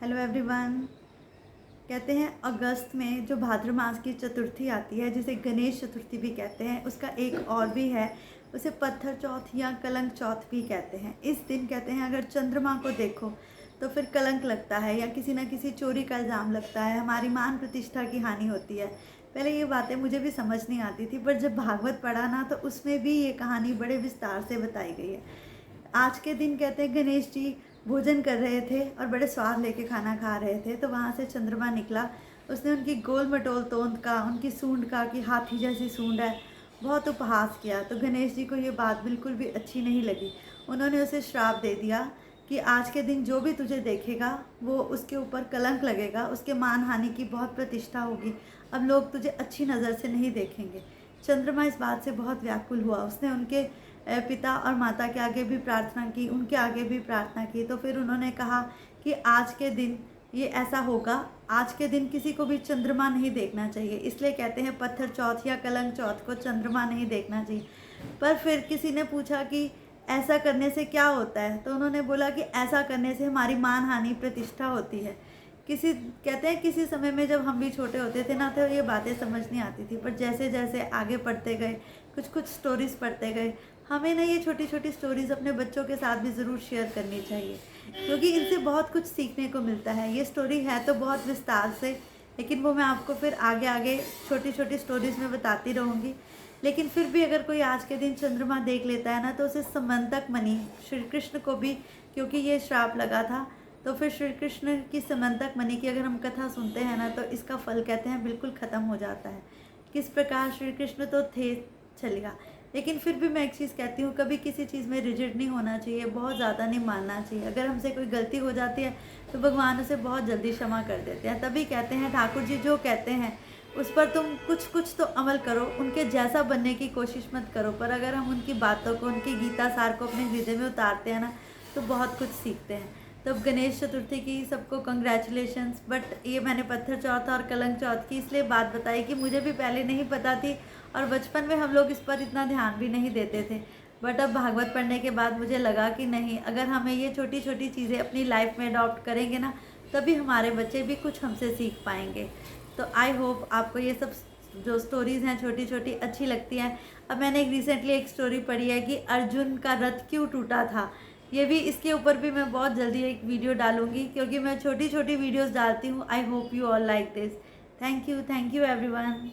Hello everyone. कहते हैं अगस्त में जो भाद्र मास की चतुर्थी आती है, जिसे गणेश चतुर्थी भी कहते हैं, उसका एक और भी है, उसे पत्थर चौथ या कलंक चौथ भी कहते हैं। इस दिन कहते हैं अगर चंद्रमा को देखो तो फिर कलंक लगता है या किसी न किसी चोरी का इल्ज़ाम लगता है, हमारी मान प्रतिष्ठा की हानि होती है। पहले ये बातें मुझे भी समझ नहीं आती थी, पर जब भागवत पढ़ा ना तो उसमें भी ये कहानी बड़े विस्तार से बताई गई है। आज के दिन कहते हैं गणेश जी भोजन कर रहे थे और बड़े स्वाद लेके खाना खा रहे थे, तो वहाँ से चंद्रमा निकला। उसने उनकी गोल मटोल तोंद का, उनकी सूंड का कि हाथी जैसी सूंड है, बहुत उपहास किया। तो गणेश जी को ये बात बिल्कुल भी अच्छी नहीं लगी। उन्होंने उसे श्राप दे दिया कि आज के दिन जो भी तुझे देखेगा वो उसके ऊपर कलंक लगेगा, उसके मान हानि की बहुत प्रतिष्ठा होगी, अब लोग तुझे अच्छी नज़र से नहीं देखेंगे। चंद्रमा इस बात से बहुत व्याकुल हुआ। उसने उनके पिता और माता के आगे भी प्रार्थना की, उनके आगे भी प्रार्थना की। तो फिर उन्होंने कहा कि आज के दिन ये ऐसा होगा, आज के दिन किसी को भी चंद्रमा नहीं देखना चाहिए। इसलिए कहते हैं पत्थर चौथ या कलंक चौथ को चंद्रमा नहीं देखना चाहिए। पर फिर किसी ने पूछा कि ऐसा करने से क्या होता है, तो उन्होंने बोला कि ऐसा करने से हमारी मान हानि प्रतिष्ठा होती है। किसी कहते हैं किसी समय में जब हम भी छोटे होते थे ना, तो ये बातें समझ नहीं आती थी, पर जैसे जैसे आगे पढ़ते गए, कुछ कुछ स्टोरीज़ पढ़ते गए, हमें ना ये छोटी छोटी स्टोरीज़ अपने बच्चों के साथ भी ज़रूर शेयर करनी चाहिए, क्योंकि इनसे बहुत कुछ सीखने को मिलता है। ये स्टोरी है तो बहुत विस्तार से, लेकिन वो मैं आपको फिर आगे आगे छोटी छोटी स्टोरीज़ में बताती रहूँगी। लेकिन फिर भी अगर कोई आज के दिन चंद्रमा देख लेता है ना, तो उसे समंतक मणि, श्री कृष्ण को भी क्योंकि ये श्राप लगा था, तो फिर श्री कृष्ण की समंतक मणि की अगर हम कथा सुनते हैं ना, तो इसका फल कहते हैं बिल्कुल ख़त्म हो जाता है। किस प्रकार श्री कृष्ण तो थे चलेगा, लेकिन फिर भी मैं एक चीज़ कहती हूँ, कभी किसी चीज़ में रिजिड नहीं होना चाहिए, बहुत ज़्यादा नहीं मानना चाहिए। अगर हमसे कोई गलती हो जाती है तो भगवान उसे बहुत जल्दी क्षमा कर देते हैं। तभी कहते हैं ठाकुर जी जो कहते हैं उस पर तुम कुछ कुछ तो अमल करो, उनके जैसा बनने की कोशिश मत करो। पर अगर हम उनकी बातों को, उनकी गीता सार को अपने हृदय में उतारते हैं ना, तो बहुत कुछ सीखते हैं। तो गणेश चतुर्थी की सबको कंग्रेचुलेशंस। बट ये मैंने पत्थर चौथ और कलंक चौथ की इसलिए बात बताई कि मुझे भी पहले नहीं पता थी, और बचपन में हम लोग इस पर इतना ध्यान भी नहीं देते थे। बट अब भागवत पढ़ने के बाद मुझे लगा कि नहीं, अगर हमें ये छोटी छोटी चीज़ें अपनी लाइफ में अडॉप्ट करेंगे ना, तभी हमारे बच्चे भी कुछ हमसे सीख पाएंगे। तो आई होप आपको ये सब जो स्टोरीज़ हैं छोटी छोटी अच्छी लगती हैं। अब मैंने रिसेंटली एक स्टोरी पढ़ी है कि अर्जुन का रथ क्यों टूटा था। ये भी, इसके ऊपर भी मैं बहुत जल्दी एक वीडियो डालूंगी, क्योंकि मैं छोटी छोटी वीडियोस डालती हूँ। I hope you all like this. Thank you everyone.